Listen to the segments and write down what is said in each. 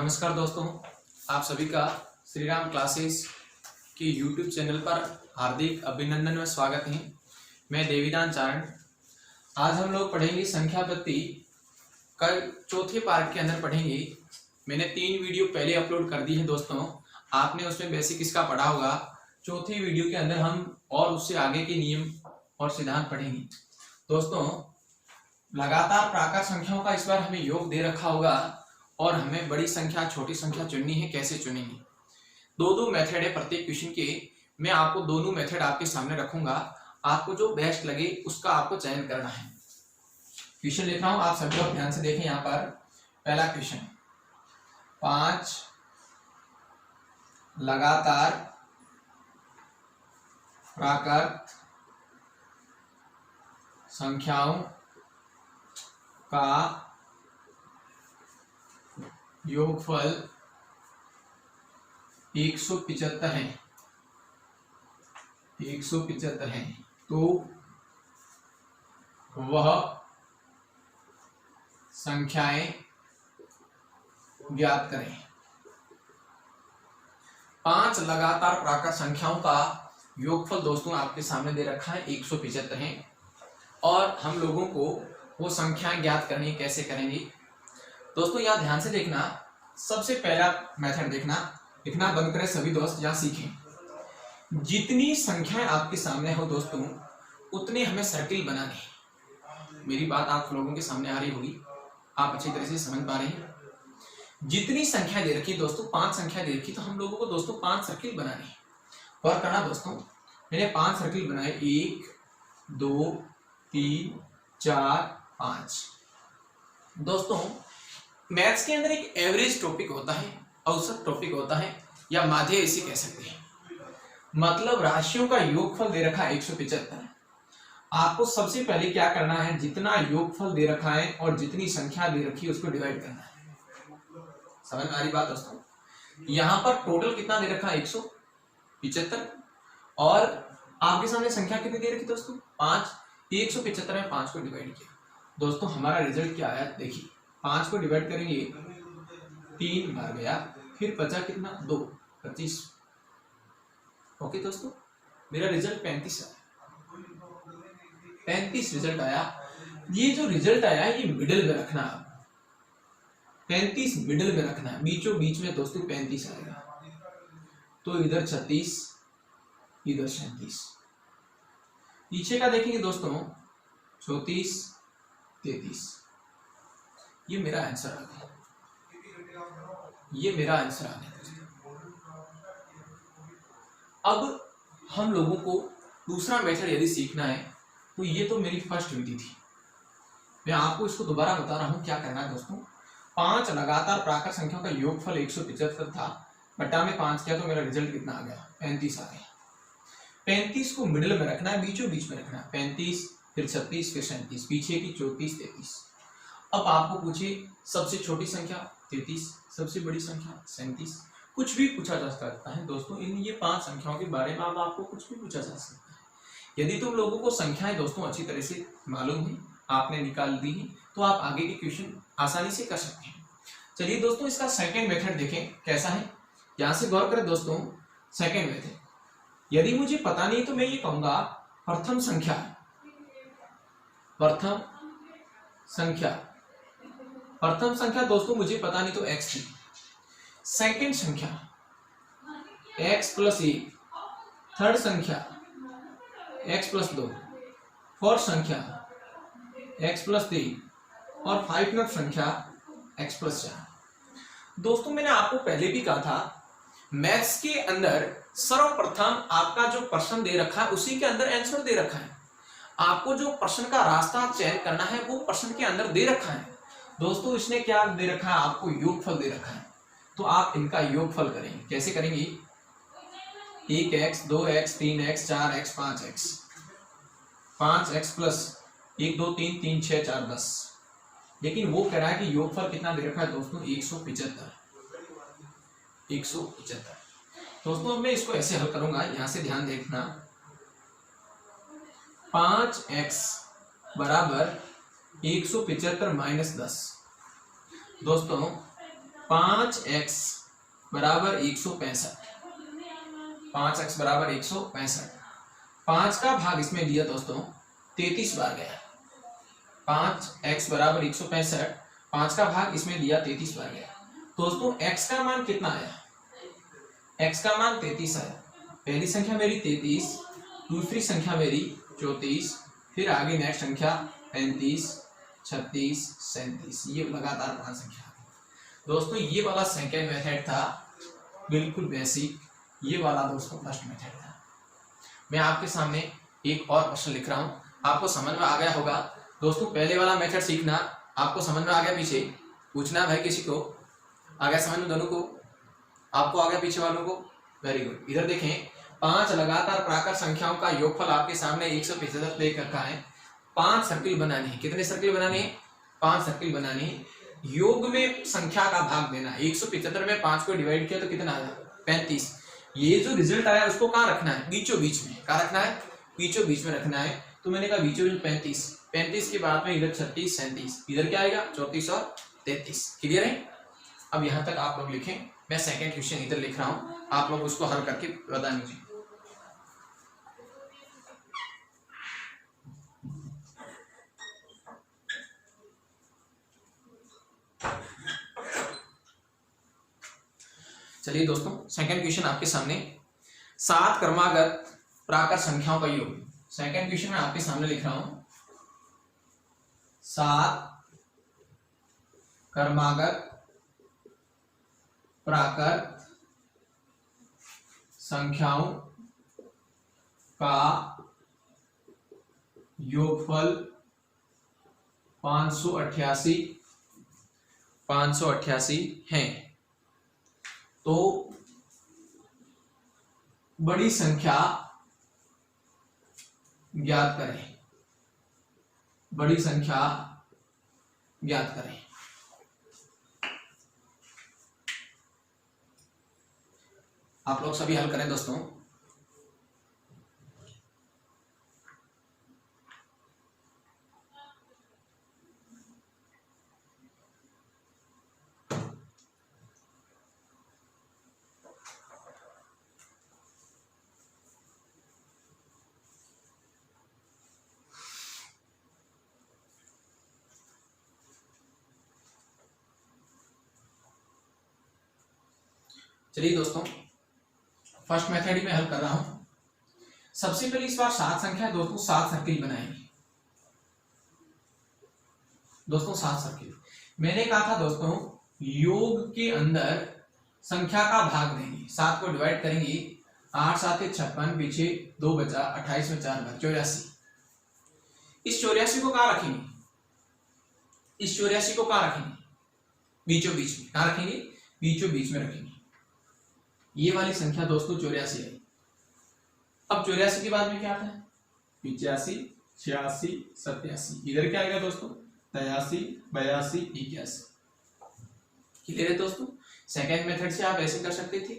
नमस्कार दोस्तों, आप सभी का श्री राम क्लासेस के यूट्यूब चैनल पर हार्दिक अभिनंदन व स्वागत है। मैं देवीदान चारण। आज हम लोग पढ़ेंगे संख्या पत्ती कल चौथे पार्ट के अंदर पढ़ेंगे। मैंने 3 वीडियो पहले अपलोड कर दी है दोस्तों, आपने उसमें बेसिक इसका पढ़ा होगा। चौथे वीडियो के अंदर हम और उससे आगे के नियम और सिद्धांत पढ़ेंगे। दोस्तों, लगातार प्राकार संख्याओं का इस बार हमें योग दे रखा होगा और हमें बड़ी संख्या छोटी संख्या चुननी है। कैसे चुनेंगे? दो मेथड है प्रत्येक क्वेश्चन के। मैं आपको दोनों मेथड आपके सामने रखूंगा, आपको जो बेस्ट लगे उसका आपको चयन करना है। क्वेश्चन लिख रहा हूं, आप सभी लोग ध्यान से देखें। यहाँ पर पहला क्वेश्चन, 5 लगातार प्राकृत संख्याओं का योगफल 175 है। 175 है तो वह संख्याएं ज्ञात करें। 5 लगातार प्राकृत संख्याओं का योगफल दोस्तों आपके सामने दे रखा है, 175 है और हम लोगों को वो संख्याएं ज्ञात करनी कैसे करेंगे। दोस्तों यहाँ ध्यान से देखना, सबसे पहला मेथड देखना, लिखना बंद करें सभी दोस्त, यहाँ सीखें। जितनी संख्याएं आपके सामने हो दोस्तों उतने हमें सर्किल बनाने हैं। मेरी बात आप लोगों के सामने आ रही होगी, आप अच्छी तरह से समझ पा रहे हैं। जितनी संख्या दे रखी दोस्तों, 5 संख्या दे रखी, तो हम लोगों को दोस्तों 5 सर्किल बनाने हैं। और करना दोस्तों, मैंने 5 सर्किल बनाए, 1 2 3 4 5। दोस्तों मैथ्स के अंदर एक एवरेज टॉपिक होता है, औसत टॉपिक होता है, या माध्य इसे कह सकते हैं। मतलब राशियों का योगफल दे रखा है 175। आपको सबसे पहले क्या करना है, जितना योगफल दे रखा है और जितनी संख्या दे रखी है उसको डिवाइड करना है। समझ में आ रही बात दोस्तों? यहाँ पर टोटल कितना दे रखा है, 175, और आपके सामने संख्या कितनी दे रखी दोस्तों, 5। 175 में 5 को डिवाइड किया दोस्तों, हमारा रिजल्ट क्या आया देखिए। 5 को डिवाइड करेंगे 3 बार गया, फिर बचा कितना, 2, 25। ओके दोस्तों, मेरा रिजल्ट 35 आया। 35 रिजल्ट आया। ये जो रिजल्ट आया ये मिडिल में रखना है, 35 मिडिल में रखना है, बीचों बीच में दोस्तों 35 आएगा। तो इधर 36, इधर 37। पीछे का देखेंगे दोस्तों, 34 33। ये मेरा आंसर आ गया, ये मेरा आंसर आ गया। अब हम लोगों को दूसरा मेथड यदि सीखना है तो ये तो मेरी फर्स्ट विधि थी, मैं आपको इसको दोबारा बता रहा हूं क्या करना है दोस्तों। 5 लगातार प्राकृत संख्याओं का योगफल 175 था, बटा में 5 किया तो मेरा रिजल्ट कितना आ गया, 35 आ गया। 35 को मिडिल में रखना है, बीचों बीच में रखना है। 35 फिर 36 फिर 37, पीछे की 34 33। अब आपको पूछे सबसे छोटी संख्या 33, सबसे बड़ी संख्या 37, कुछ भी पूछा जा सकता है दोस्तों। इन ये 5 संख्याओं के बारे में अब आपको कुछ भी पूछा जा सकता है। यदि तुम लोगों को संख्याएं दोस्तों अच्छी तरह से मालूम है, आपने निकाल दी है, तो आप आगे के क्वेश्चन आसानी से कर सकते हैं। चलिए दोस्तों, इसका सेकेंड मेथड देखें कैसा है। यहाँ से गौर करें दोस्तों, सेकेंड मेथड, यदि मुझे पता नहीं तो मैं ये कहूंगा प्रथम संख्या, प्रथम संख्या, प्रथम संख्या दोस्तों मुझे पता नहीं तो x थी। सेकंड संख्या x + 1, थर्ड संख्या x + 2, फोर्थ संख्या x + 3 और 5 नंबर संख्या x + 4। दोस्तों मैंने आपको पहले भी कहा था, मैथ्स के अंदर सर्वप्रथम आपका जो प्रश्न दे रखा है उसी के अंदर आंसर दे रखा है। आपको जो प्रश्न का रास्ता चयन करना है वो प्रश्न के अंदर दे रखा है दोस्तों। इसने क्या दे रखा है, आपको योगफल दे रखा है, तो आप इनका योगफल करेंगे। कैसे करेंगे, 1x 2x 3x 4x 5x, 5x + 1 2 3 3 6 4 10। लेकिन वो कह रहा है कि योगफल कितना दे रखा है दोस्तों, 175। 175 दोस्तों मैं इसको ऐसे हल करूंगा, यहां से ध्यान देखना। 5x = 175 - 10। दोस्तों 5x बराबर 165, 5x बराबर 165। 5 का भाग इसमें दिया दोस्तों 33 बार गया। 5x बराबर 165, 5 का भाग इसमें दिया 33 बार गया। दोस्तों x का मान कितना आया? x का मान 33 आया। पहली संख्या मेरी 33, दूसरी संख्या मेरी 34, फिर आगे नेक्स्ट संख्या 35, 36, 37, ये लगातार 5 संख्या। दोस्तों ये वाला सेकेंड मेथड था, बिल्कुल बेसिक। ये वाला दोस्तों फर्स्ट मेथड था। मैं आपके सामने एक और क्वेश्चन लिख रहा हूँ, आपको समझ में आ गया होगा। दोस्तों पहले वाला मेथड सीखना, आपको समझ में आ गया? पीछे पूछना भाई, किसी को आ गया समझ में? दोनों को? आपको आ गया पीछे वालों को? Very good. इधर देखें, 5 लगातार प्राकृत संख्याओं का योगफल आपके सामने 175 दे रखा है। 5 सर्किल बनाने हैं। कितने सर्किल बनाने हैं? 5 सर्किल बनाने हैं। योग में संख्या का भाग देना। 175 में 5 को डिवाइड किया तो कितना आया? 35। ये जो रिजल्ट आया उसको कहाँ रखना है? बीचों बीच में। कहाँ रखना है? बीचों बीच में रखना है। तो मैंने कहा बीचों बीच 35, 35 के बाद में इधर 36, 37, इधर क्या आएगा? 34 और 33। क्लियर है? अब यहां तक आप लोग लिखें, मैं सेकंड क्वेश्चन इधर लिख रहा हूं, आप लोग उसको हल करके बता दीजिए। चलिए दोस्तों, सेकंड क्वेश्चन आपके सामने, 7 क्रमागत प्राकृत संख्याओं का योग। सेकंड क्वेश्चन मैं आपके सामने लिख रहा हूं, 7 क्रमागत प्राकृत संख्याओं का योगफल 588 है। तो बड़ी संख्या ज्ञात करें। बड़ी संख्या ज्ञात करें। आप लोग सभी हल करें दोस्तों। चलिए दोस्तों, फर्स्ट मेथड ही मैं हल कर रहा हूं। सबसे पहले इस बार 7 संख्या है दोस्तों, 7 सर्किल बनाएंगे दोस्तों, 7 सर्किल। मैंने कहा था दोस्तों योग के अंदर संख्या का भाग देंगे। 7 को डिवाइड करेंगे, 8 7 56, पीछे 2 बचा, 28 में 4 बचा, 84। इस 84 को कहां रखेंगे? इस 84 को कहां रखेंगे? बीचों बीच में। कहां रखेंगे? बीचों बीच में रखेंगे। ये वाली संख्या दोस्तों 84 है। अब 84 के बाद में क्या आता है? 85, 86, 87। इधर क्या आएगा दोस्तों? 83, 82, 81। क्लियर है दोस्तों? सेकेंड मेथड से आप ऐसे कर सकते थे।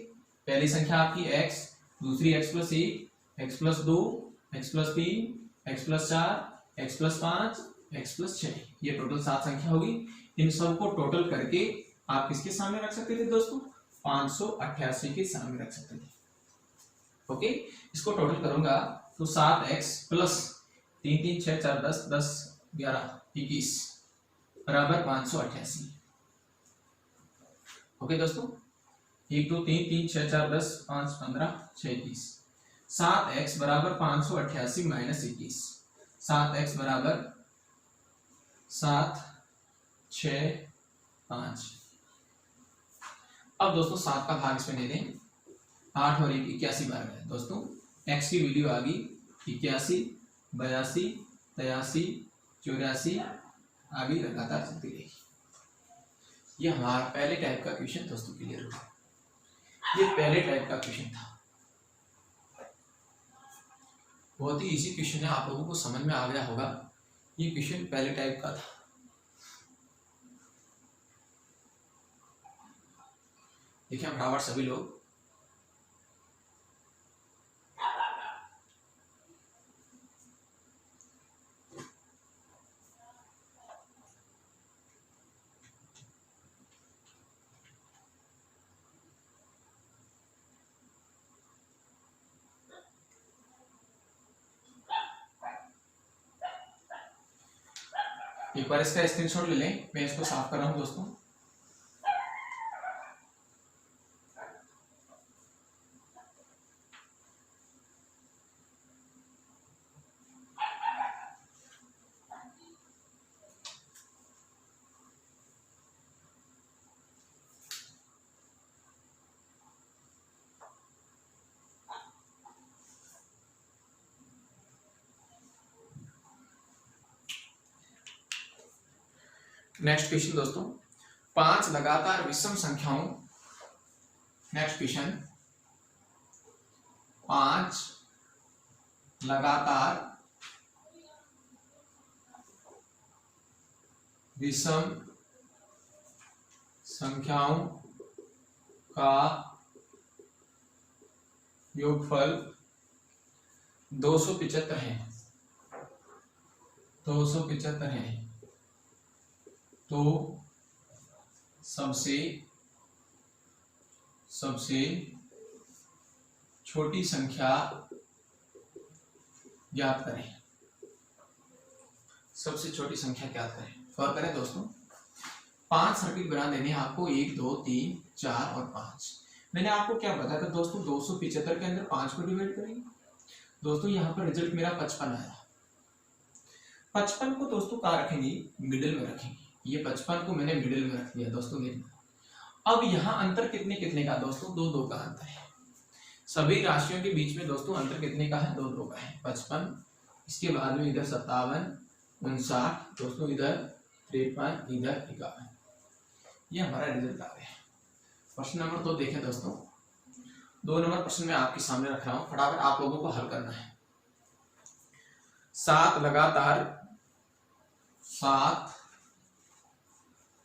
पहली संख्या आपकी x, दूसरी x + 1, x + 2, x + 3, x + 4, x + 5, x + 6। ये टोटल 7 संख्या होगी। इन सबको टोटल करके आप किसके सामने रख सकते थे दोस्तों? 588 के सामने रख सकते थे। ओके, इसको टोटल करूंगा तो 7x + 3 3 6 4 10 10 11 21 बराबर 588। ओके दोस्तों, 1 2 3 3 6 4 10 5 15 6 21। 7x बराबर 588 - 21। 7x बराबर 7 6 5। अब दोस्तों 7 का भाग इसमें दे दें, 8 और 1 81 बार गए दोस्तों। x की वैल्यू आ गई 81, 82, 83, 84, आगे लगातार चलती रहेगी। ये हमारा पहले टाइप का क्वेश्चन दोस्तों क्लियर हुआ। ये पहले टाइप का क्वेश्चन था, बहुत ही इजी क्वेश्चन है, आप लोगों को समझ में आ गया होगा। ये क्वेश्चन पहले टाइप का था। देखिए फटाफट सभी लोग एक बार इसका स्क्रीनशॉट ले लें, मैं इसको साफ कर रहा हूं दोस्तों। नेक्स्ट क्वेश्चन दोस्तों, 5 लगातार विषम संख्याओं, नेक्स्ट क्वेश्चन, 5 लगातार विषम संख्याओं का योगफल 275 है, 275 है, तो सबसे छोटी संख्या ज्ञात करें। सबसे छोटी संख्या ज्ञात करें। सॉल्व करें दोस्तों। 5 सर्किट बना देने हैं आपको, 1 2 3 4 और 5। मैंने आपको क्या बताया था दोस्तों, 275 के अंदर 5 को डिवाइड करेंगे। दोस्तों यहाँ पर रिजल्ट मेरा 55 आया। 55 को दोस्तों कहाँ रखेंगे, मिडिल में रखेंगे। ये 55 को मैंने मिडिल में रख दिया दोस्तों। देखना अब यहाँ अंतर कितने कितने का दोस्तों, 2 2 का अंतर है। सभी राशियों के बीच में दोस्तों अंतर कितने का है, 2 2 का है। 55, इसके बाद में इधर 57 59 दोस्तों, इधर 53, इधर 51। ये हमारा रिजल्ट आ गया। प्रश्न नंबर 2 देखें दोस्तों। 2 नंबर प्रश्न में आपके सामने रख रहा हूं, फटाफट आप लोगों को हल करना है। 7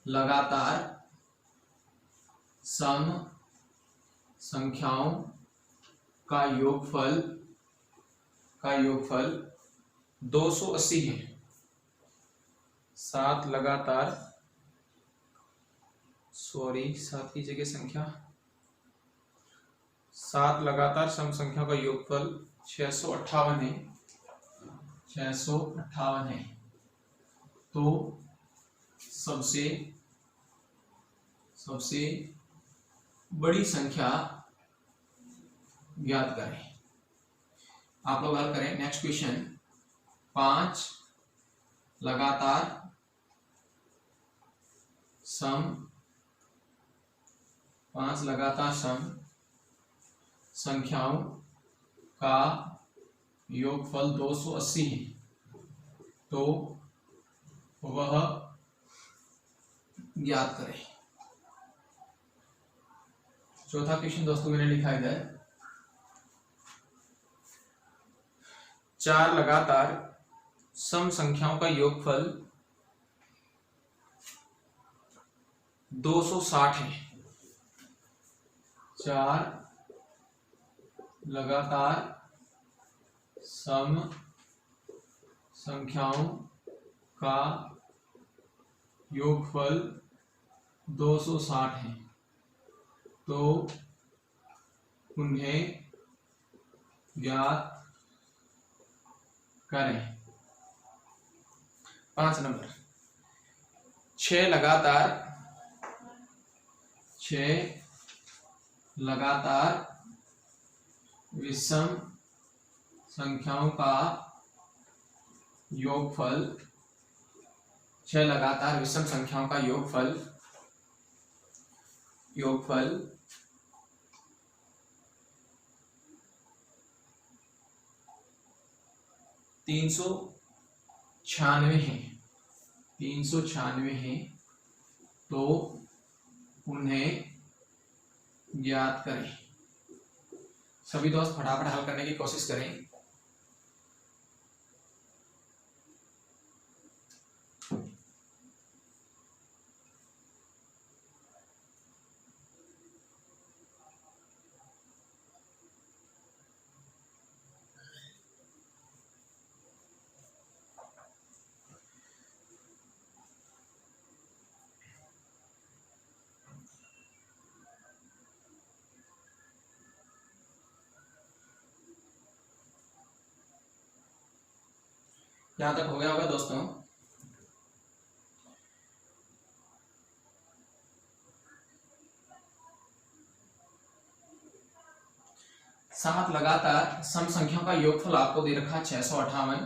लगातार सम संख्याओं का योगफल 280 है। 7 लगातार, सॉरी 7 की जगह संख्या, 7 लगातार सम संख्या का योगफल 658 है, 658 है। तो सबसे बड़ी संख्या ज्ञात करें। आप लोग हल करें। नेक्स्ट क्वेश्चन, 5 लगातार सम संख्याओं का योगफल 280 है, तो वह ज्ञात करें। चौथा क्वेश्चन दोस्तों मैंने लिखा इधर, 4 लगातार सम संख्याओं का योगफल 260 है। 4 लगातार सम संख्याओं का योगफल 260 है, तो उन्हें ज्ञात करें। 5 नंबर, 6 लगातार विषम संख्याओं का योगफल, 6 लगातार विषम संख्याओं का योगफल 396 है, 396 है, तो उन्हें ज्ञात करें। सभी दोस्त फटाफट हल करने की कोशिश करें। यहां तक हो गया होगा दोस्तों। सात लगातार सम संख्याओं का योगफल आपको दे रखा है 658।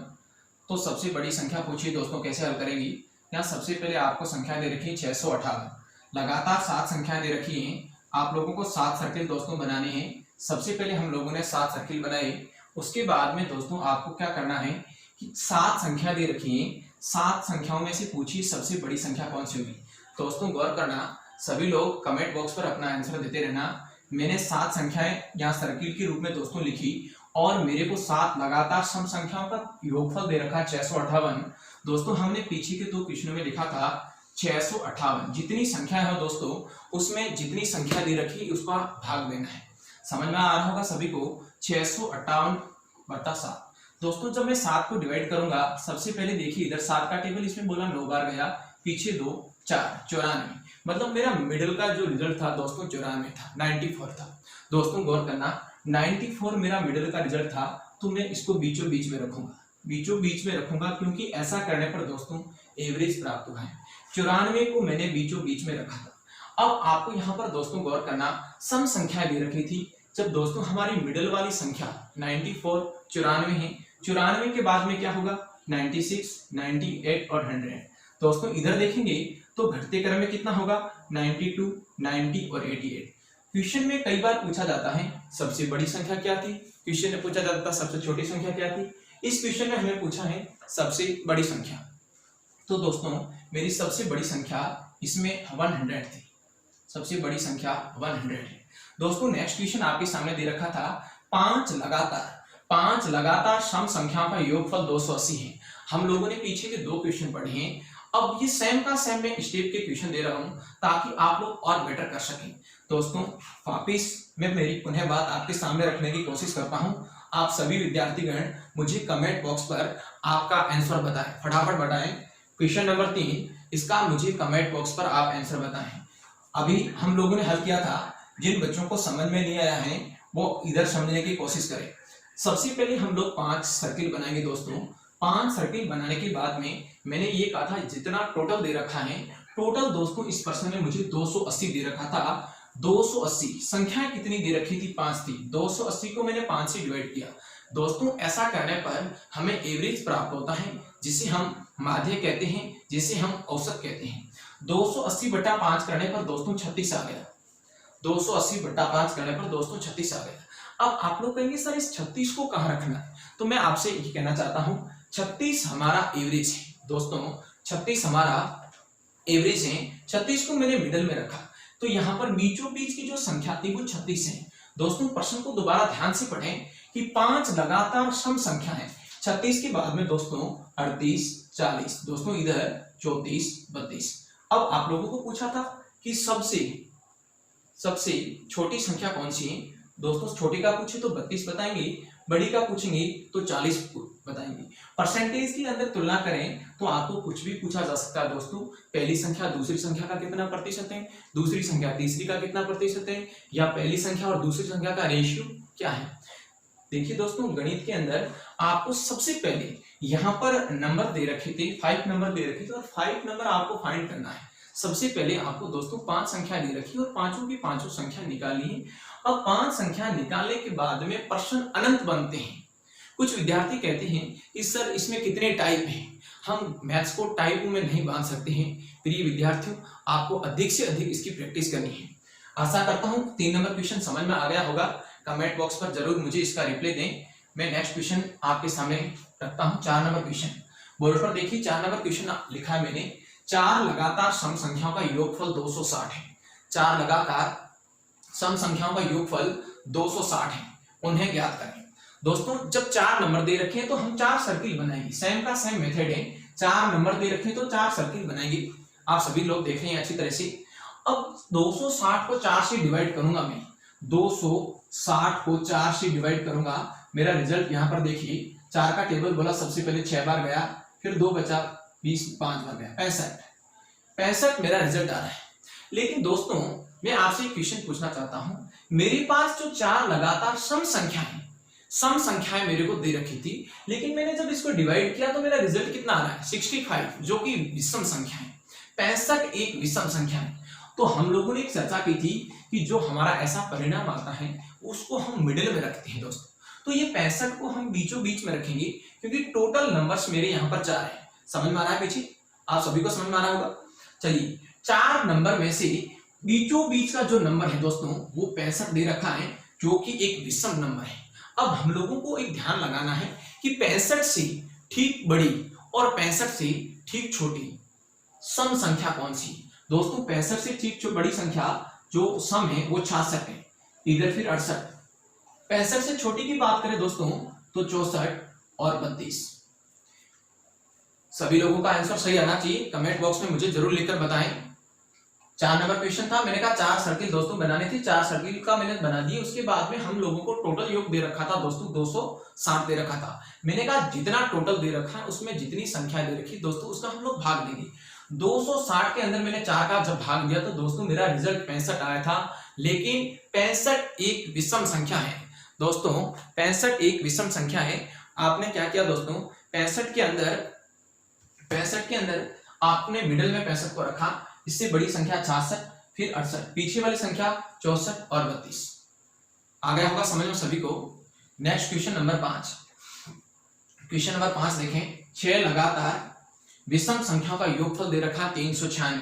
तो सबसे बड़ी संख्या पूछिए दोस्तों कैसे हल करेंगी। यहाँ सबसे पहले आपको संख्या दे रखी है 658, लगातार 7 संख्याएं दे रखी हैं। आप लोगों को 7 सर्किल दोस्तों बनाने हैं। सबसे पहले हम लोगों ने 7 सर्किल बनाए। उसके बाद में दोस्तों आपको क्या करना है कि 7 संख्या दे रखी है, 7 संख्याओं में से पूछिए सबसे बड़ी संख्या कौन सी होगी। दोस्तों गौर करना, सभी लोग कमेंट बॉक्स पर अपना आंसर देते रहना। मैंने 7 संख्याएं यहाँ सर्किल के रूप में दोस्तों लिखी और मेरे को 7 लगातार सम संख्याओं का योगफल दे रखा है 658। दोस्तों हमने पीछे के 2 क्वेश्चनों में लिखा था 658। जितनी संख्या है दोस्तों उसमें जितनी संख्या दे रखी उसका भाग देना है। समझ में आ रहा होगा सभी को। 658/7। दोस्तों जब मैं 7 को डिवाइड करूंगा, सबसे पहले देखिए इधर 7 का टेबल इसमें बोला 9 बार गया, पीछे 2 4 94। मतलब मेरा मिडिल का जो रिजल्ट था दोस्तों 94 था, 94 था। दोस्तों गौर करना, 94 मेरा मिडिल का रिजल्ट था। तो मैं इसको बीचों बीच में रखूंगा, बीचों बीच में रखूंगा, क्योंकि ऐसा करने पर दोस्तों एवरेज प्राप्त हुआ है। 94 को मैंने बीचों बीच में रखा था। अब आपको यहाँ पर दोस्तों गौर करना, सम संख्या दे रखी थी। जब दोस्तों हमारी मिडिल वाली संख्या 94 94 है, 94 के बाद में क्या होगा 96 98 और 100। दोस्तों इधर देखेंगे तो घटते क्रम में कितना होगा 92 90 और 88। क्वेश्चन में कई बार पूछा जाता है सबसे बड़ी संख्या क्या थी, क्वेश्चन में पूछा जाता था सबसे छोटी संख्या क्या थी। इस क्वेश्चन में हमें पूछा है सबसे बड़ी संख्या। तो दोस्तों मेरी सबसे बड़ी संख्या इसमें 100 थी, सबसे बड़ी संख्या 100 है। दोस्तों नेक्स्ट क्वेश्चन आपके सामने दे रखा था 5 लगातार सम संख्याओं का योगफल 280 है। हम लोगों ने पीछे के 2 क्वेश्चन पढ़े हैं। अब ये सेम का सेम मैं स्टेप के क्वेश्चन दे रहा हूं ताकि आप लोग और बेटर कर सकें। दोस्तों वापिस मैं मेरी पुनः बात आपके सामने रखने की कोशिश करता हूं। आप सभी विद्यार्थीगण मुझे कमेंट बॉक्स पर आपका आंसर बताएं, फटाफट बताएं। क्वेश्चन नंबर 3 इसका मुझे कमेंट बॉक्स पर आप आंसर बताएं। अभी हम लोगों ने हल किया था, जिन बच्चों को समझ में नहीं आया है वो इधर समझने की कोशिश करें। सबसे पहले हम लोग 5 सर्किल बनाएंगे दोस्तों। 5 सर्किल बनाने के बाद में मैंने ये कहा था जितना टोटल दे रखा है, टोटल दोस्तों इस प्रश्न में मुझे 280 दे रखा था। 280 संख्या कितनी दे रखी थी 5 थी। 280 को मैंने 5 से डिवाइड किया। दोस्तों ऐसा करने पर हमें एवरेज प्राप्त होता है, जिसे हम माध्य कहते हैं, जिसे हम औसत कहते हैं। 280/5 करने पर दोस्तों 36 आ गया। 280/5 करने पर दोस्तों 36 आ गया। अब आप लोग कहेंगे सर इस 36 को कहाँ रखना है, तो मैं आपसे ये कहना चाहता हूँ 36 हमारा एवरेज है दोस्तों। 36 हमारा एवरेज है। 36 को मैंने मिडल में रखा, तो यहाँ पर बीचों बीच की जो संख्या थी वो 36 है। दोस्तों प्रश्न को दोबारा ध्यान से पढ़ें कि 5 लगातार सम संख्या है। 36 के बाद में दोस्तों 38 40, दोस्तों इधर 34 32। अब आप लोगों को पूछा था कि सबसे छोटी संख्या कौन सी है। दोस्तों छोटी का पूछे तो 32 बताएंगे, बड़ी का पूछेंगे तो 40 बताएंगे। परसेंटेज के अंदर तुलना करें तो आपको कुछ भी पूछा जा सकता है दोस्तों। पहली संख्या दूसरी संख्या का कितना प्रतिशत है, दूसरी संख्या तीसरी का कितना प्रतिशत है, या पहली संख्या और दूसरी संख्या का रेशियो क्या है। देखिए दोस्तों गणित के अंदर आपको सबसे पहले यहाँ पर नंबर दे रखे थे, 5 नंबर दे रखे थे, और 5 नंबर आपको फाइंड करना है। सबसे पहले आपको दोस्तों 5 संख्या दे रखी और पांचों की पांचों संख्या निकालनी है। अब 5 संख्या निकालने के बाद में प्रश्न अनंत बनते हैं। कुछ विद्यार्थी कहते हैं कि सर इसमें कितने टाइप हैं, हम मैथ्स को टाइप में नहीं बांध सकते हैं। प्रिय विद्यार्थियों आपको अधिक से अधिक इसकी प्रैक्टिस करनी है। आशा करता हूं 3 नंबर क्वेश्चन समझ में आ गया होगा। कमेंट बॉक्स पर जरूर मुझे इसका रिप्लाई दें। मैं नेक्स्ट क्वेश्चन आपके सामने रखता हूं, 4 नंबर क्वेश्चन। बोर्ड पर देखिए 4 नंबर क्वेश्चन लिखा है मैंने, 4 लगातार सम संख्याओं का योगफल 260 है। 4 लगातार सम संख्याओं का योगफल 260 है, उन्हें ज्ञात करें। दोस्तों जब 4 नंबर दे रखे हैं तो हम 4 सर्किल बनाएंगे। सेम का सेम मेथड है। 4 नंबर दे रखे हैं तो 4 सर्किल बनाएंगे। आप सभी लोग देख रहे हैं अच्छी तरह से। अब 260 को 4 से डिवाइड करूंगा मैं, 260 को 4 से डिवाइड करूंगा। मेरा रिजल्ट यहाँ पर देखिए, 4 का टेबल बोला सबसे पहले 6 बार गया, फिर 2 बचा, 20 5 बार गया, 65 मेरा रिजल्ट आ रहा है। लेकिन दोस्तों मैं आपसे एक क्वेश्चन पूछना चाहता हूं, मेरे पास जो 4 लगातार सम संख्याएं मेरे को दे रखी थी, लेकिन मैंने जब इसको डिवाइड किया तो मेरा रिजल्ट कितना आ रहा है 65, जो कि विषम संख्या है। 65 एक विषम संख्या है। तो हम लोगों ने एक चर्चा की थी कि जो हमारा ऐसा परिणाम आता है उसको हम मिडिल में रखते हैं दोस्तों। तो ये 65 को हम बीचों बीच में रखेंगे क्योंकि टोटल नंबर्स मेरे यहाँ पर 4 है। समझ में आ रहा है पीछे? आप सभी को समझ में आ रहा होगा। चलिए 4 नंबर में से बीचों बीच का जो नंबर है दोस्तों वो 65 दे रखा है, जो कि एक विषम नंबर है। अब हम लोगों को एक ध्यान लगाना है कि 65 से ठीक बड़ी और 65 से ठीक छोटी सम संख्या कौन सी। दोस्तों 65 से ठीक बड़ी संख्या जो सम है वो 66 है, इधर फिर 68। 65 से छोटी की बात करें दोस्तों तो 64 और 32। सभी लोगों का आंसर सही आना चाहिए, कमेंट बॉक्स में मुझे जरूर लिखकर बताएं। 4 नंबर क्वेश्चन था, मैंने कहा 4 सर्किल दोस्तों बनाने थे, 4 सर्किल का मैंने बना दिए। उसके बाद में हम लोगों को टोटल योग दे रखा था दोस्तों 260 दे रखा था। मैंने कहा जितना टोटल दे रखा है उसमें जितनी संख्या दे रखी दोस्तों उसका हम लोग भाग देंगे। 260 के अंदर मैंने 4 का जब भाग दिया तो दोस्तों मेरा रिजल्ट 65 आया था, लेकिन 65 एक विषम संख्या है दोस्तों। 65 एक विषम संख्या है। आपने क्या किया दोस्तों, 65 के अंदर आपने मिडिल में 65 को रखा, इससे बड़ी संख्या 66, फिर 68, पीछे वाली संख्या 64 और 32। आ गया होगा समझ में सभी को। Next question number 5। Question number 5 देखें। 6 लगातार विषम संख्याओं का योगफल दे रखा 396।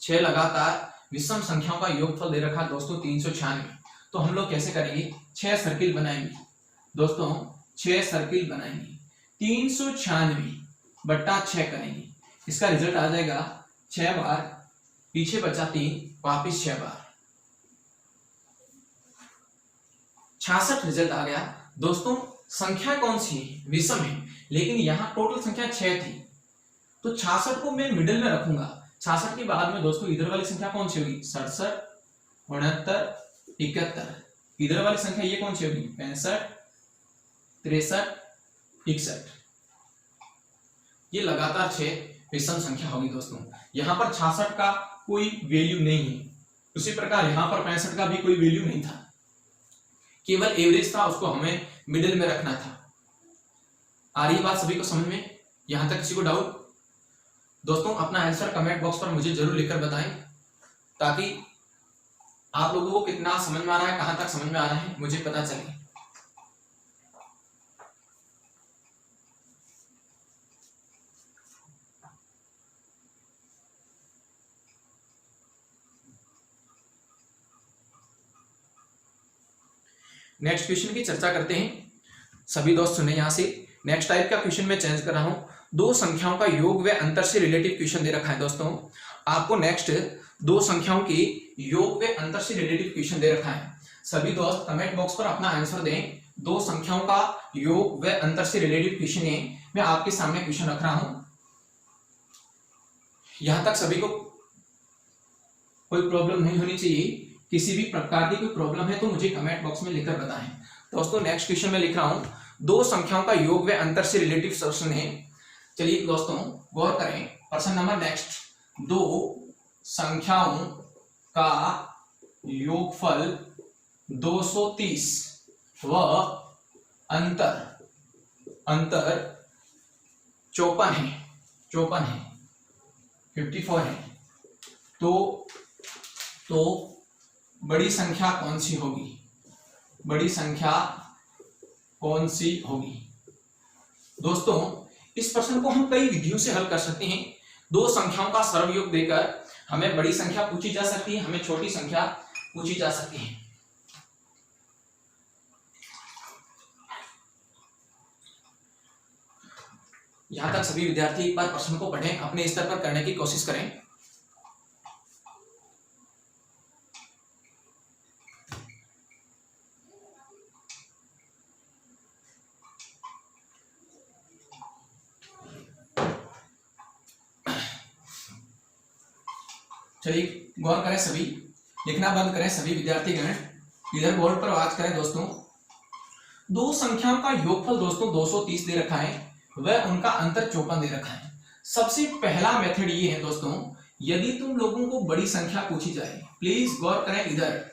6 लगातार विषम संख्याओं का योगफल दे रखा दोस्तों 396। तो हम लोग कैसे करेंगे, 6 सर्किल बनाएंगे दोस्तों, 6 सर्किल बनाएंगे, 396 बट्टा 6 करेंगे। इसका रिजल्ट आ जाएगा 6 बार, पीछे बचा 3, वापिस 6 बार, 66 रिजल्ट आ गया दोस्तों। संख्या कौन सी है, विषम है, लेकिन यहाँ टोटल संख्या 6 थी, तो 66 को मैं मिडिल में रखूंगा। 66 के बाद में दोस्तों इधर वाली संख्या कौन सी होगी, 67, 69, 71। इधर वाली संख्या ये कौन सी होगी, 65, 63, 61। ये लगातार 6 विषम संख्या होगी दोस्तों। यहाँ पर 66 का कोई वैल्यू नहीं है, उसी प्रकार यहाँ पर 65 का भी कोई वैल्यू नहीं था, केवल एवरेज था, उसको हमें मिडिल में रखना था। आ रही बात सभी को समझ में? यहां तक किसी को डाउट? दोस्तों अपना आंसर कमेंट बॉक्स पर मुझे जरूर लिखकर बताएं, ताकि आप लोगों को कितना समझ में आ रहा है, कहां तक समझ में आ रहा है, मुझे पता चले। नेक्स्ट क्वेश्चन की चर्चा करते हैं। सभी दोस्त सुने यहां से। नेक्स्ट टाइप का क्वेश्चन मैं चेंज कर रहा हूं। 2 संख्याओं का योग व अंतर से रिलेटिव क्वेश्चन दे रखा है दोस्तों। आपको नेक्स्ट 2 संख्याओं के योग व अंतर से रिलेटिव क्वेश्चन दे रखा है। सभी दोस्त कमेंट बॉक्स पर अपना आंसर दें। 2 संख्याओं का योग व अंतर से रिलेटिव क्वेश्चन है, मैं आपके सामने क्वेश्चन रख रहा हूं। यहां तक सभी को कोई प्रॉब्लम नहीं होनी चाहिए। किसी भी प्रकार की कोई प्रॉब्लम है तो मुझे कमेंट बॉक्स में लिखकर बताएं। दोस्तों नेक्स्ट क्वेश्चन में लिख रहा हूं, 2 संख्याओं का योग व अंतर से रिलेटिव प्रश्न है। चलिए दोस्तों गौर करें। प्रश्न नंबर नेक्स्ट, 2 संख्याओं का योगफल 230 व अंतर 54 है, 54 है। तो बड़ी संख्या कौन सी होगी, बड़ी संख्या कौन सी होगी? दोस्तों इस प्रश्न को हम कई विधियों से हल कर सकते हैं। 2 संख्याओं का सरलयोग देकर हमें बड़ी संख्या पूछी जा सकती है, हमें छोटी संख्या पूछी जा सकती है। यहां तक सभी विद्यार्थी एक बार प्रश्न को पढ़ें, अपने स्तर पर करने की कोशिश करें। चलिए गौर करें सभी, लिखना बंद करें सभी विद्यार्थीगण, इधर बोर्ड पर आवाज करें दोस्तों। 2 संख्याओं का योगफल दोस्तों 230 दे रखा है, वह उनका अंतर 54 दे रखा है। सबसे पहला मेथड ये है दोस्तों, यदि तुम लोगों को बड़ी संख्या पूछी जाए, प्लीज गौर करें, इधर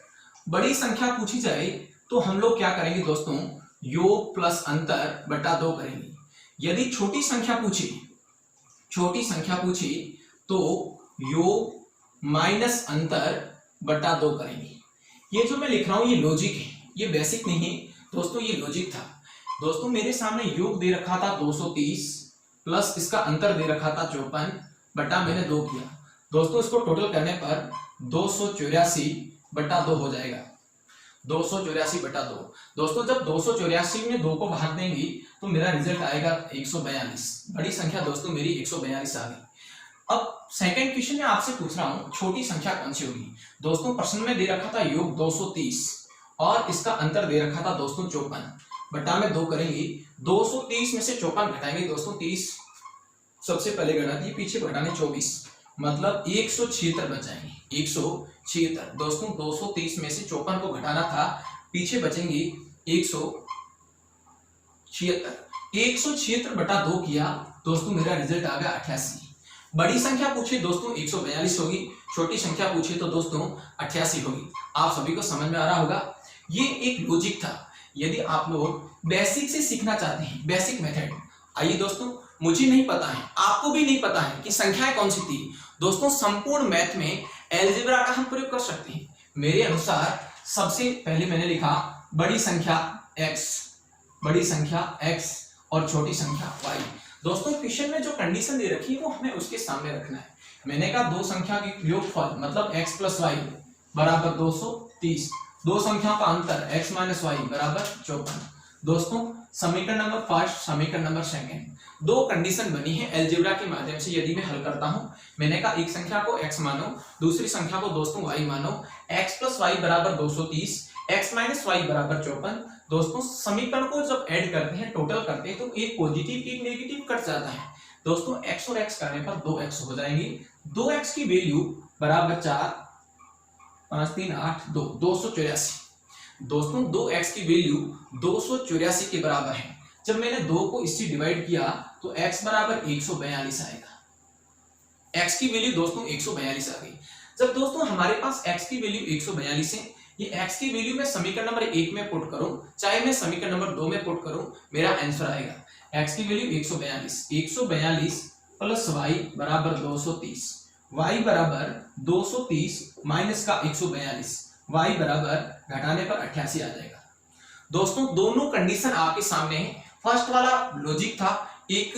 बड़ी संख्या पूछी जाए तो हम लोग क्या करेंगे दोस्तों, योग प्लस अंतर बटा 2 करेंगे। यदि छोटी संख्या पूछी तो योग माइनस अंतर बटा 2 करेंगे। ये जो मैं लिख रहा हूं ये लॉजिक है, ये बेसिक नहीं है दोस्तों, ये लॉजिक था। दोस्तों मेरे सामने योग दे रखा था 230 प्लस इसका अंतर दे रखा था 54 बटा मैंने 2 किया। दोस्तों इसको टोटल करने पर 284 बटा 2 हो जाएगा, 284 बटा 2। दोस्तों जब 284 में 2 को भाग देंगी तो मेरा रिजल्ट आएगा 142। बड़ी संख्या दोस्तों मेरी 142 आ गई। अब सेकंड क्वेश्चन में आपसे पूछ रहा हूं छोटी संख्या कौन सी होगी। दोस्तों प्रश्न में दे रखा था योग 230 और इसका अंतर दे रखा था दोस्तों 54 बटा में 2 करेंगे। 230 में से 54 घटाएंगे दोस्तों 30, सबसे पहले घटा दिए, पीछे घटाने 24, मतलब 176 बच जाएंगे, 176। दोस्तों 230 में से 54 को घटाना था, पीछे बचेंगे 176। 176 बटा 2 किया दोस्तों, मेरा रिजल्ट आ गया 88। बड़ी संख्या पूछे दोस्तों 142 होगी, छोटी संख्या पूछे तो दोस्तों 88 होगी। आप सभी को समझ में आ रहा होगा। ये एक लॉजिक था। यदि आप लोग बेसिक से सीखना चाहते हैं, बेसिक मेथड, आइए दोस्तों, मुझे नहीं पता है, आपको भी नहीं पता है कि संख्याएं कौन सी थी। दोस्तों संपूर्ण मैथ में अलजेब्रा का हम प्रयोग कर सकते हैं। मेरे अनुसार सबसे पहले मैंने लिखा बड़ी संख्या x, बड़ी संख्या x और छोटी संख्या y। दोस्तों क्वेश्चन में जो कंडीशन दे रखी है वो हमें उसके सामने रखना है। मैंने कहा दो संख्या के योगफल मतलब x प्लस वाई बराबर 230, दो संख्याओं का अंतर x माइनस वाई बराबर 54। दोस्तों समीकरण नंबर फर्स्ट, समीकरण नंबर सेकंड, दो कंडीशन बनी है अलजेब्रा के माध्यम से। यदि मैं हल करता हूं, मैंने कहा एक संख्या को x मानो, दूसरी संख्या को दोस्तों y मानो। x प्लस वाई बराबर 230, x माइनस वाई बराबर 54। दोस्तों समीकरण को जब ऐड करते हैं, टोटल करते हैं, तो एक पॉजिटिव एक नेगेटिव कट जाता है। दोस्तों x और x करने पर 2x हो जाएंगे। 2x की वैल्यू बराबर 4, 5, 3, 8, 2, 284। दोस्तों 2x की वैल्यू 284 के बराबर है। जब मैंने 2 को इससे डिवाइड किया तो x बराबर 142 आएगा। x की वैल्यू दोस्तों 142 आ गई। जब दोस्तों हमारे पास x की वैल्यू 142 है, ये x की वैल्यू मैं समीकरण नंबर 1 में पुट करूं, चाहे मैं समीकरण नंबर 2 में पुट करूं, मेरा आंसर आएगा x की वैल्यू 142। 142 प्लस y बराबर 230, y बराबर 230 माइनस का 142, y बराबर घटाने पर 88 आ जाएगा। दोस्तों दोनों कंडीशन आपके सामने है। फर्स्ट वाला लॉजिक था, एक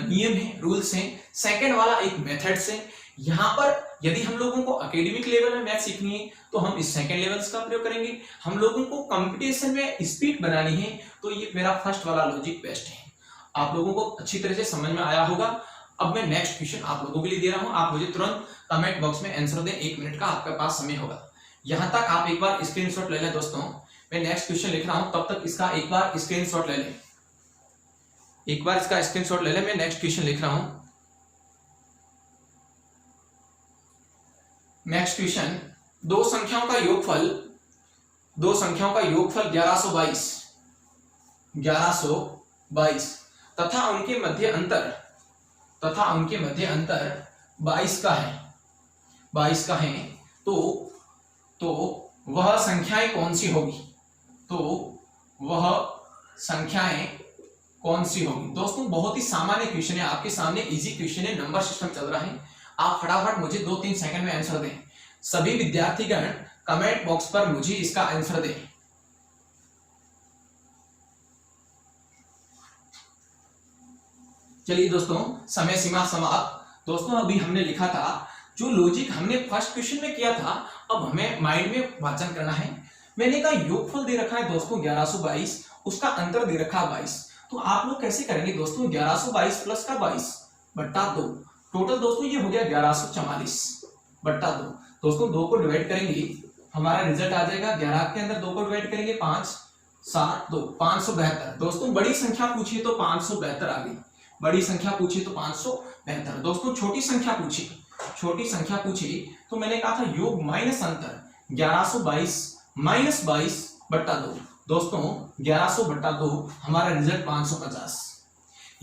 नियम है, रूल्स हैं। सेकंड वाला एक मेथड से। यहाँ पर यदि हम लोगों को एकेडमिक लेवल में मैथ सीखनी है तो हम इस सेकंड लेवल्स का प्रयोग करेंगे। हम लोगों को कंपटीशन में स्पीड बनानी है तो ये मेरा फर्स्ट वाला लॉजिक बेस्ट है। आप लोगों को अच्छी तरह से समझ में आया होगा। अब मैं नेक्स्ट क्वेश्चन आप लोगों के लिए दे रहा हूं, आप मुझे तुरंत कमेंट बॉक्स में आंसर दें। 1 मिनट का आपके पास समय होगा। यहां तक आप एक बार स्क्रीनशॉट ले लें। दोस्तों मैं नेक्स्ट क्वेश्चन लिख रहा हूं, तब तक इसका एक बार स्क्रीनशॉट ले लें, एक बार इसका स्क्रीनशॉट ले लें। मैं नेक्स्ट क्वेश्चन लिख रहा हूं। नेक्स्ट क्वेश्चन, दो संख्याओं का योगफल 1122 तथा उनके मध्य अंतर 22 का है, 22 का है, तो वह संख्याएं कौन सी होगी? दोस्तों बहुत ही सामान्य क्वेश्चन है आपके सामने, इजी क्वेश्चन है, नंबर सिस्टम चल रहा है। आप फटाफट मुझे 2-3 सेकंड में आंसर दें। सभी विद्यार्थीगण कमेंट बॉक्स पर मुझे इसका आंसर दें। चलिए दोस्तों समय सीमा समाप्त। दोस्तों अभी हमने लिखा था जो लॉजिक हमने फर्स्ट क्वेश्चन में किया था, अब हमें माइंड में वाचन करना है। मैंने कहा योगफल दे रखा है दोस्तों 1122, उसका अंतर दे रखा है 22। तो आप लोग कैसे करेंगे दोस्तों? 1122 प्लस का 22 बट्टा 2, टोटल दोस्तों ये हो गया 1144 बट्टा 2। दोस्तों 2 को डिवाइड करेंगे, हमारा रिजल्ट आ जाएगा 11 के अंदर 2 को डिवाइड करेंगे 5, 7, 2, 572। दोस्तों बड़ी संख्या पूछिए तो 572 आ गई, बड़ी संख्या पूछिए तो 572। दोस्तों छोटी संख्या पूछी तो मैंने कहा था योग माइनस अंतर 1122 माइनस 22 बट्टा 2। दोस्तों 1100 बट्टा 2, हमारा रिजल्ट 550।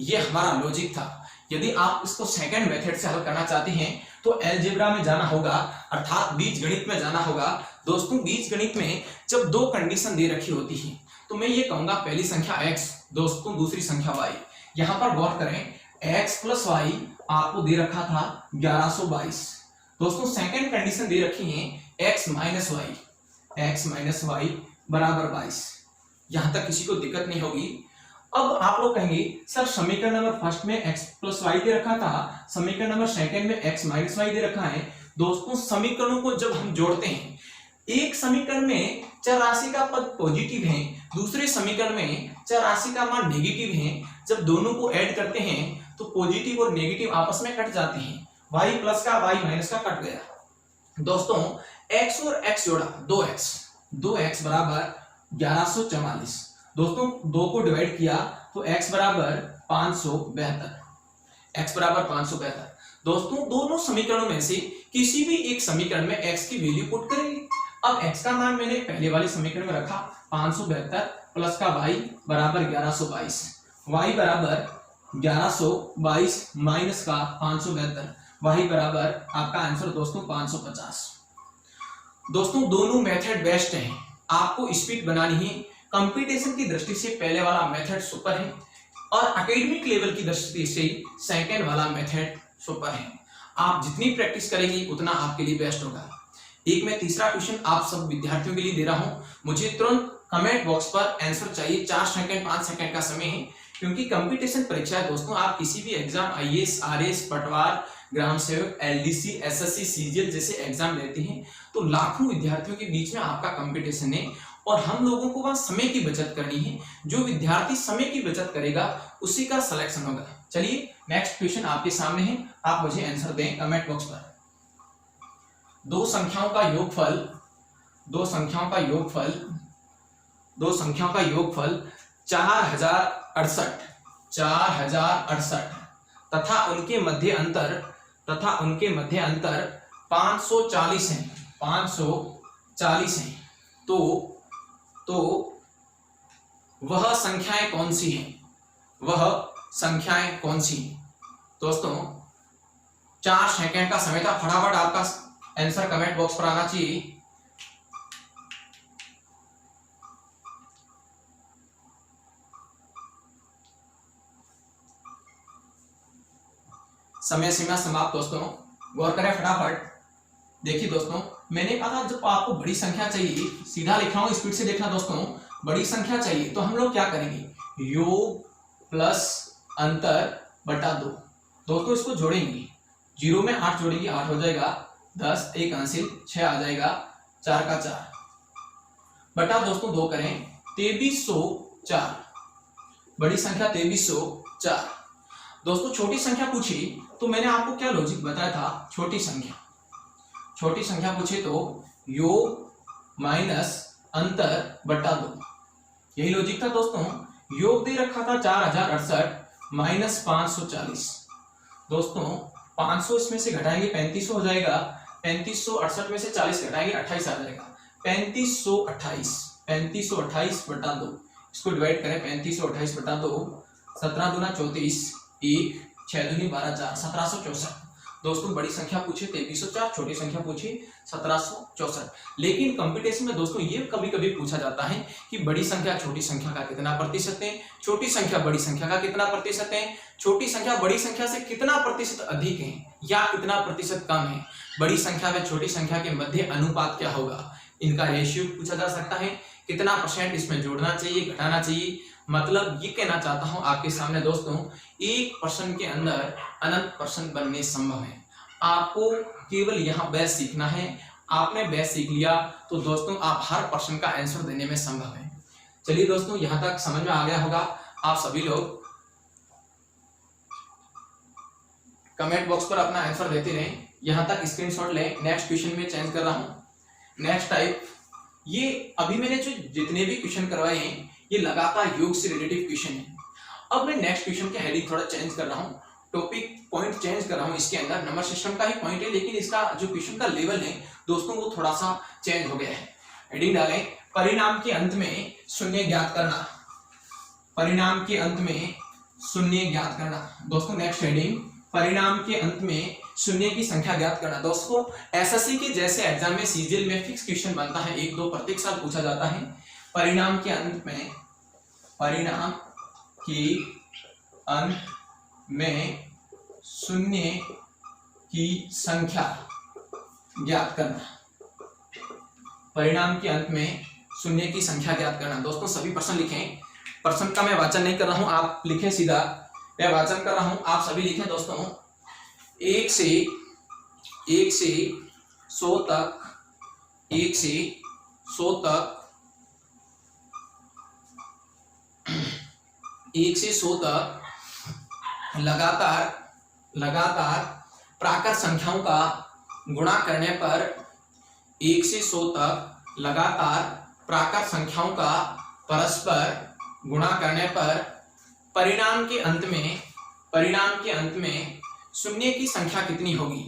ये हमारा लॉजिक था। यदि आप इसको सेकंड मेथड से हल करना चाहते हैं तो अलजेब्रा में जाना होगा, अर्थात बीजगणित में जाना होगा। दोस्तों बीजगणित में जब दो कंडीशन दे रखी होती है तो मैं ये कहूंगा पहली संख्या x, दोस्तों दूसरी संख्या y। यहां पर गौर करें, x प्लस वाई आपको दे रखा था 1122। दोस्तों सेकंड कंडीशन दे रखी है x माइनस वाई बराबर 22। यहां तक किसी को दिक्कत नहीं होगी। अब आप लोग कहेंगे सर समीकरण नंबर फर्स्ट में x प्लस वाई दे रखा था, समीकरण नंबर सेकंड में x माइनस वाई दे रखा है। दोस्तों समीकरणों को जब हम जोड़ते हैं, एक समीकरण में चर राशि का पद पॉजिटिव है, दूसरे समीकरण में चर राशि का मान नेगेटिव है, जब दोनों को ऐड करते हैं तो पॉजिटिव और नेगेटिव आपस में कट जाते हैं, y प्लस का y माइनस का कट गया। दोस्तों x और x जोड़ा 2x बराबर 1144। दोस्तों 2 को डिवाइड किया तो x बराबर 572। दोस्तों दोनों समीकरणों में से किसी भी एक समीकरण में x की वैल्यू पुट करेंगे। अब x का मान मैंने पहले वाले समीकरण में रखा 572 प्लस का y बराबर 1122, y बराबर 1122 माइनस का 572, y बराबर आपका आंसर दोस्तों 550। दोस्तों दोनों मेथड बेस्ट हैं, आपको स्पीड बनानी है। कंपटीशन की दृष्टि से पहले वाला मेथड सुपर है और एकेडमिक लेवल की दृष्टि से सेकंड वाला मेथड सुपर है। आप जितनी प्रैक्टिस करेंगे उतना आपके लिए बेस्ट होगा। एक मैं तीसरा क्वेश्चन आप सब विद्यार्थियों के लिए दे रहा हूं, मुझे तुरंत कमेंट बॉक्स पर आंसर चाहिए। 4 सेकंड 5 सेकंड का समय है, क्योंकि कंपटीशन परीक्षा है दोस्तों। आप किसी भी एग्जाम आईएएस, आरएएस, पटवार, ग्राम सेवक, एलडीसी, एसएससी, सीजीएल जैसे एग्जाम लेते हैं तो लाखों विद्यार्थियों के बीच में आपका कंपटीशन है और हम लोगों को वहां समय की बचत करनी है। जो विद्यार्थी समय की बचत करेगा उसी का सिलेक्शन होगा। चलिए नेक्स्ट क्वेश्चन आपके सामने है, आप मुझे आंसर दें कमेंट बॉक्स पर। दो संख्याओं का योगफल 4068 तथा उनके मध्य अंतर 540 है। तो वह संख्याएं कौन सी हैं? दोस्तों 4 सेकंड का समय था, फटाफट आपका आंसर कमेंट बॉक्स पर आना चाहिए। समय सीमा समाप्त। दोस्तों गौर करें फटाफट। देखिए दोस्तों मैंने कहा जब आपको बड़ी संख्या चाहिए, सीधा लिख रहा हूं, स्पीड से देखना दोस्तों, बड़ी संख्या चाहिए तो हम लोग क्या करेंगे, योग प्लस अंतर बटा 2। दोस्तों इसको जोड़ेंगे, 0 में 8 जोड़ेंगे, 8 हो जाएगा 10, 1 हासिल 6 आ जाएगा, 4 का 4 बटा दोस्तों 2 करें 2304, बड़ी संख्या 2304। दोस्तों छोटी संख्या पूछी तो मैंने आपको क्या लॉजिक बताया था, छोटी संख्या पूछे तो योग माइनस अंतर बटा 2, यही लॉजिक था दोस्तों। योग दे रखा था 4068 माइनस 540। दोस्तों 500 इसमें से घटाएंगे 3500 हो जाएगा, 3568 में से 40 घटाएंगे 28 आ जाएगा, 3528 बटा 2। इसको डिवाइड करें 3528 बटा 2, 17 दूना 34, 1 6 दूनी 12 4, 1764। दोस्तों बड़ी संख्या पूछे 2304, छोटी संख्या पूछी 1764। लेकिन कंपटीशन में दोस्तों ये कभी कभी पूछा जाता है कि बड़ी संख्या छोटी संख्या का कितना प्रतिशत है, छोटी संख्या बड़ी संख्या का कितना प्रतिशत है, छोटी संख्या बड़ी संख्या से कितना प्रतिशत अधिक है या कितना प्रतिशत कम है, बड़ी संख्या व छोटी संख्या के मध्य अनुपात क्या होगा, इनका रेशियो पूछा जा सकता है, कितना परसेंट इसमें जोड़ना चाहिए, घटाना चाहिए। मतलब ये कहना चाहता हूं आपके सामने दोस्तों, एक पर्सन के अंदर अनंत पर्सन बनने संभव है। आपको केवल यहाँ बेस सीखना है, आपने बेस सीख लिया तो दोस्तों आप हर पर्सन का आंसर देने में संभव है। चलिए दोस्तों यहाँ तक समझ में आ गया होगा। आप सभी लोग कमेंट बॉक्स पर अपना आंसर देते रहें, यहाँ तक स्क्रीनशॉट लें। नेक्स्ट क्वेश्चन में चेंज कर रहा हूँ, नेक्स्ट टाइप। ये अभी मैंने जो जितने भी क्वेश्चन करवाए हैं ये लगातार योग से रिलेटिव क्वेश्चन है। अब मैं नेक्स्ट क्वेश्चन के हेडिंग थोड़ा चेंज कर रहा हूँ, टॉपिक पॉइंट चेंज कर रहा हूँ। इसके अंदर नंबर सिस्टम का ही पॉइंट है, लेकिन इसका जो क्वेश्चन का लेवल है दोस्तों वो थोड़ा सा चेंज हो गया है। हेडिंग डालें, परिणाम के अंत में शून्य ज्ञात करना। परिणाम के अंत में शून्य ज्ञात करना। दोस्तों नेक्स्ट हेडिंग, परिणाम के अंत में शून्य की संख्या ज्ञात करना। दोस्तों एसएससी के जैसे एग्जाम में सीजीएल में फिक्स क्वेश्चन बनता है, 1-2 प्रत्येक साल पूछा जाता है। परिणाम के अंत में शून्य की संख्या ज्ञात करना। परिणाम के अंत में शून्य की संख्या ज्ञात करना। दोस्तों सभी प्रश्न लिखें, प्रश्न का मैं वाचन नहीं कर रहा हूं, आप लिखें सीधा, मैं वाचन कर रहा हूं, आप सभी लिखें दोस्तों। 1 से 100 तक, 1 से 100 तक, 1 से 100 तक लगातार प्राकृत संख्याओं का गुणा करने पर, 1 से 100 तक लगातार प्राकृत संख्याओं का परस्पर गुणा करने पर परिणाम के अंत में शून्य की संख्या कितनी होगी।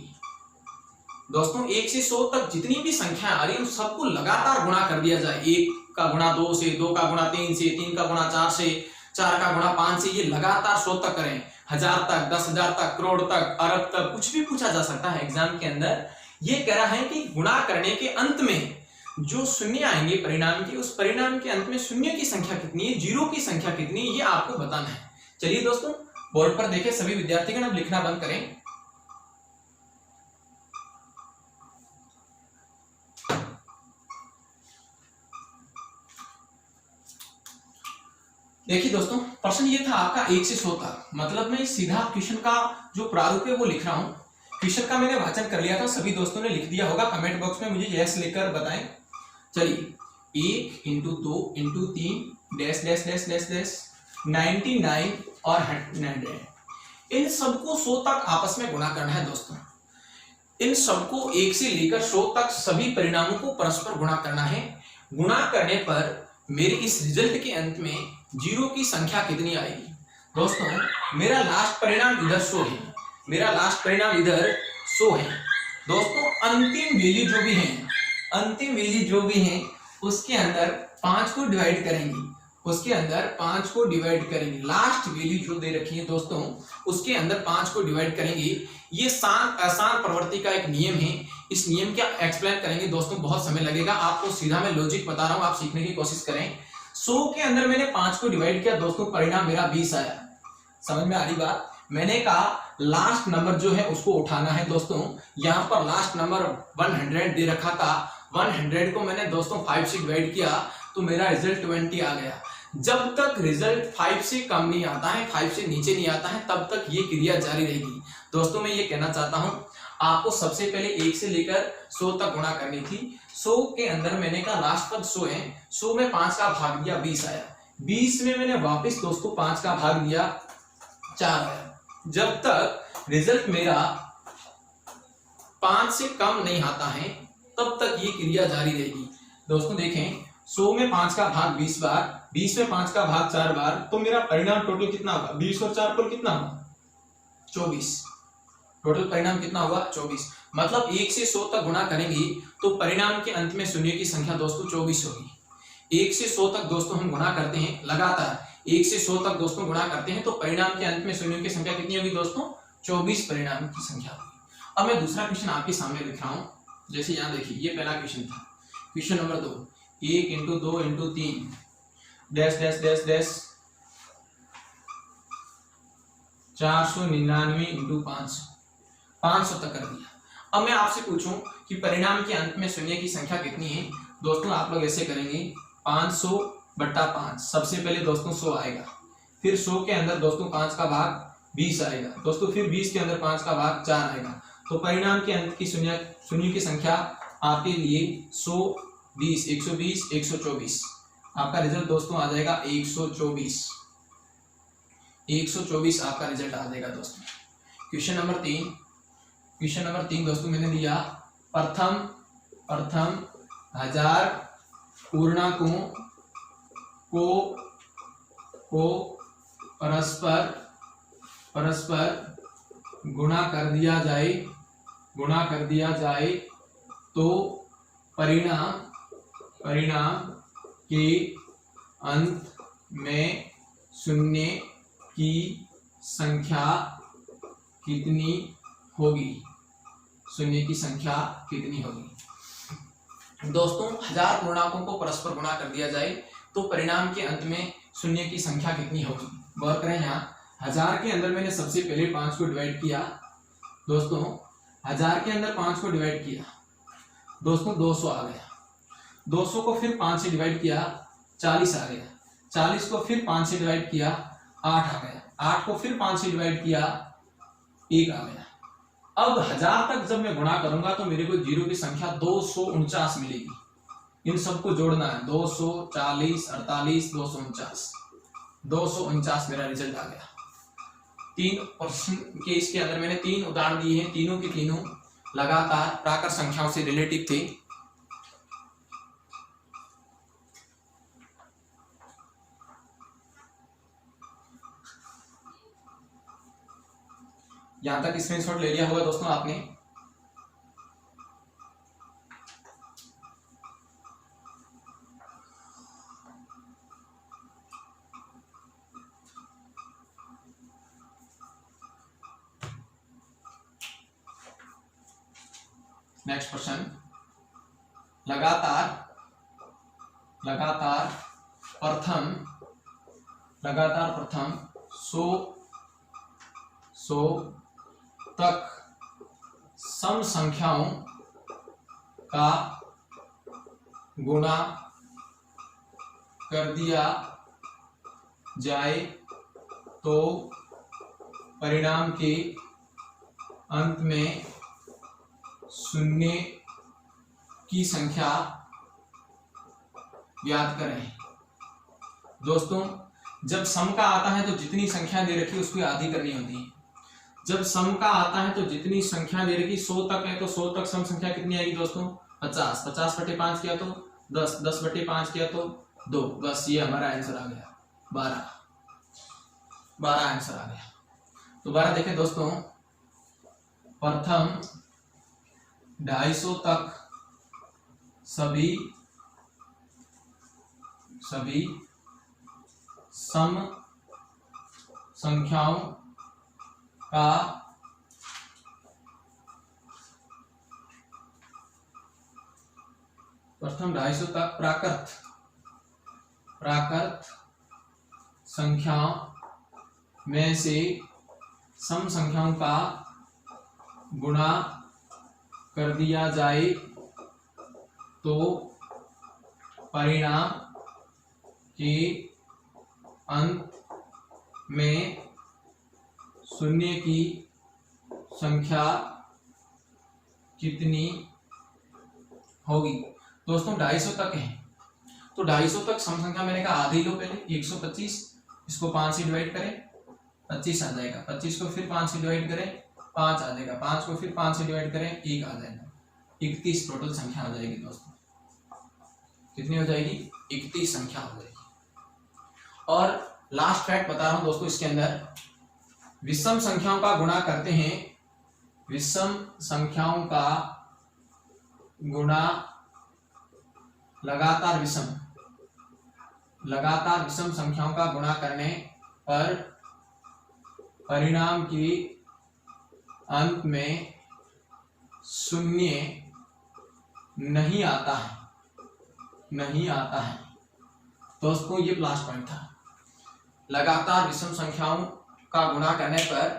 दोस्तों 1 से 100 तक जितनी भी संख्या आ रही है उन सबको लगातार गुणा कर दिया जाए। 1 का गुणा 2 से, 2 का गुणा 3 से, 3 का गुणा 4 से, 4 का गुणा 5 से, ये लगातार 100 तक करें, 1000 तक, 10,000 तक, करोड़ तक, अरब तक, कुछ भी पूछा जा सकता है एग्जाम के अंदर। ये कह रहा है कि गुणा करने के अंत में जो शून्य आएंगे परिणाम के, उस परिणाम के अंत में शून्य की संख्या कितनी है, जीरो की संख्या कितनी है, ये आपको बताना है। चलिए दोस्तों बोर्ड पर देखें, सभी विद्यार्थीगण अब लिखना बंद करें। देखिए दोस्तों प्रश्न ये था आपका 1 से 100 तक, मतलब मैं सीधा क्वेश्चन का जो प्रारूप है वो लिख रहा हूं। क्वेश्चन का मैंने वाचन कर लिया था, सभी दोस्तों ने लिख दिया होगा, कमेंट बॉक्स में मुझे यस लिखकर बताएं। चलिए 1 × 2 × 3 dash dash dash dash dash 99 और 100, इन सबको 100 तक आपस में गुणा करना है दोस्तों। इन सबको 1 से लेकर 100 तक सभी परिणामों को परस्पर गुणा करना है। गुणा करने पर मेरे इस रिजल्ट के अंत में जीरो की संख्या कितनी आएगी। दोस्तों मेरा लास्ट परिणाम इधर 100 है, मेरा लास्ट परिणाम इधर 100 है। दोस्तों अंतिम वैल्यू जो भी है उसके अंदर 5 को डिवाइड करेंगे, उसके अंदर 5 को डिवाइड करेंगे। लास्ट वैल्यू जो दे रखी है दोस्तों उसके अंदर 5 को डिवाइड करेंगे। ये आसान प्रवृत्ति का एक नियम है, इस नियम का एक्सप्लेन करेंगे दोस्तों, बहुत समय लगेगा, आपको सीधा मैं लॉजिक बता रहा हूं, आप सीखने की कोशिश करें। 100 के अंदर मैंने 5 को डिवाइड किया दोस्तों, परिणाम मेरा 20 आया। समझ में आ रही बात। मैंने कहा लास्ट नंबर जो है उसको उठाना है दोस्तों। यहाँ पर लास्ट नंबर 100 दे रखा था, 100 को मैंने दोस्तों 5 से डिवाइड किया तो मेरा रिजल्ट 20 आ गया। जब तक रिजल्ट 5 से कम नहीं आता है, 5 से नीचे नहीं आता है, तब तक ये क्रिया जारी रहेगी। दोस्तों मैं ये कहना चाहता हूँ आपको सबसे पहले 1 से लेकर 100 तक गुणा करनी थी। 100 के अंदर मैंने कहा लास्ट पद 100 है, 100 में 5 का भाग दिया 20 आया, 20 में मैंने वापस दोस्तों 5 का भाग दिया 4 आया। जब तक रिजल्ट मेरा 5 से कम नहीं आता है तब तक ये क्रिया जारी रहेगी। दोस्तों देखें 100 में 5 का भाग 20 बार, 20 में 5 का भाग 4 बार, तो मेरा परिणाम टोटल कितना होगा, 20 और 4 पर कितना होगा 24। टोटल परिणाम कितना होगा 24। मतलब 1 से 100 तक गुणा करेंगे तो परिणाम के अंत में शून्य की संख्या दोस्तों 24 होगी। 1 से 100 तक दोस्तों हम गुणा करते हैं लगातार, 1 से 100 तक दोस्तों गुणा करते हैं तो परिणाम के अंत में शून्य की संख्या कितनी होगी दोस्तों 24 परिणाम की संख्या होगी। अब मैं दूसरा क्वेश्चन आपके सामने लिख रहा हूं, जैसे यहाँ देखिए ये पहला क्वेश्चन था, question number 2, 1 × 2 × 3 dash dash dash dash 499 × 500 तक कर दिया। अब मैं आपसे पूछूं कि परिणाम के अंत में शून्य की संख्या कितनी है। दोस्तों आप लोग ऐसे करेंगे 500/5, सबसे पहले दोस्तों 100 आएगा, फिर 100 के अंदर दोस्तों 5 का भाग 20 आएगा दोस्तों, फिर 20 के अंदर 5 का भाग 4 आएगा, तो परिणाम के अंत की शून्य की संख्या आपके लिए 120, 120, 124, आपका रिजल्ट दोस्तों आ जाएगा 124 आपका रिजल्ट आ जाएगा दोस्तों। क्वेश्चन नंबर 3 दोस्तों मैंने दिया प्रथम 1000 पूर्णांकों को परस्पर गुणा कर दिया जाए तो परिणाम के अंत में शून्य की संख्या कितनी होगी, शून्य की संख्या कितनी होगी। दोस्तों 1000 पूर्णांकों को परस्पर गुणा कर दिया जाए तो परिणाम के अंत में शून्य की संख्या कितनी होगी। गौर करें यहाँ 1000 के अंदर मैंने सबसे पहले 5 को डिवाइड किया दोस्तों, 1000 के अंदर 5 को डिवाइड किया दोस्तों 200 आ गया, 200 को फिर 5 से डिवाइड किया 40 आ गया, 40 को फिर 5 से डिवाइड किया 8 आ गया, 8 को फिर 5 से डिवाइड किया 1 आ गया। अब 1000 तक जब मैं गुणा करूंगा तो मेरे को जीरो की संख्या 249 मिलेगी। इन सबको जोड़ना है, 240, 48, 249, 249 मेरा रिजल्ट आ गया। 3 प्रश्न के इसके अंदर मैंने 3 उदाहरण दिए हैं, तीनों के तीनों लगातार प्राकृत संख्याओं से रिलेटिव थे। यहां तक स्क्रीनशॉट ले लिया होगा दोस्तों आपने। नेक्स्ट क्वेश्चन, लगातार प्रथम 100 तक सम संख्याओं का गुणा कर दिया जाए तो परिणाम के अंत में शून्य की संख्या ज्ञात करें। दोस्तों जब सम का आता है तो जितनी संख्या दे रखी है उसको आधी करनी होती है। जब सम का आता है तो जितनी संख्या दे रखी 100 तक है तो 100 तक सम संख्या कितनी आएगी दोस्तों? 50, 50/5 किया तो 10, 10/5 किया तो 2, बस ये हमारा आंसर आ गया 12 आंसर आ गया। दोबारा देखें दोस्तों, प्रथम 250 तक सभी सम संख्याओं का प्रथम 250 तक प्राकृत संख्याओं में से सम संख्याओं का गुणा कर दिया जाए तो परिणाम के अंत में शून्य की संख्या कितनी होगी? दोस्तों 250 तक है तो 250 तक सम संख्या मैंने कहा आधी लो पहले, 125, इसको 5 से डिवाइड करें 25 आ जाएगा, 25 को फिर 5 से डिवाइड करें 5 आ जाएगा, 5 को फिर 5 से डिवाइड करें 1 आ जाएगा, 31 टोटल संख्या हो जाएगी। दोस्तों कितनी हो जाएगी? 31 संख्या हो जाएगी। और लास्ट फैक्ट बता रहा हूं दोस्तों, इसके अंदर विषम संख्याओं का गुणा करते हैं, विषम संख्याओं का गुणा लगातार विषम संख्याओं का गुणा करने पर परिणाम के अंत में शून्य नहीं आता है। दोस्तों ये लास्ट पॉइंट था, लगातार विषम संख्याओं का गुणा करने पर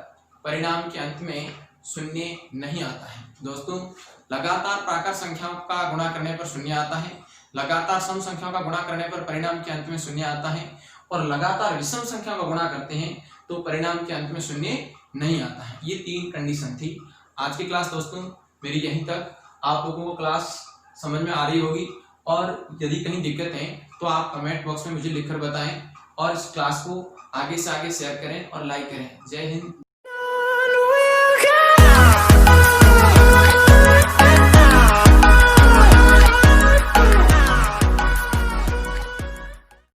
परिणाम के अंत में शून्य नहीं आता है। दोस्तों लगातार प्राकृत संख्याओं का गुणा करने पर शून्य आता है, लगातार सम संख्याओं का गुणा करने पर परिणाम के अंत में शून्य आता है, और लगातार विषम संख्याओं का गुणा करते हैं तो परिणाम के अंत में शून्य नहीं आता है। ये 3 कंडीशन थी आज की क्लास। दोस्तों मेरी यहीं तक, आप लोगों को क्लास समझ में आ रही होगी, और यदि कहीं दिक्कत है तो आप कमेंट बॉक्स में मुझे लिखकर बताएं, और इस क्लास को आगे से आगे शेयर करें और लाइक करें। जय हिंद।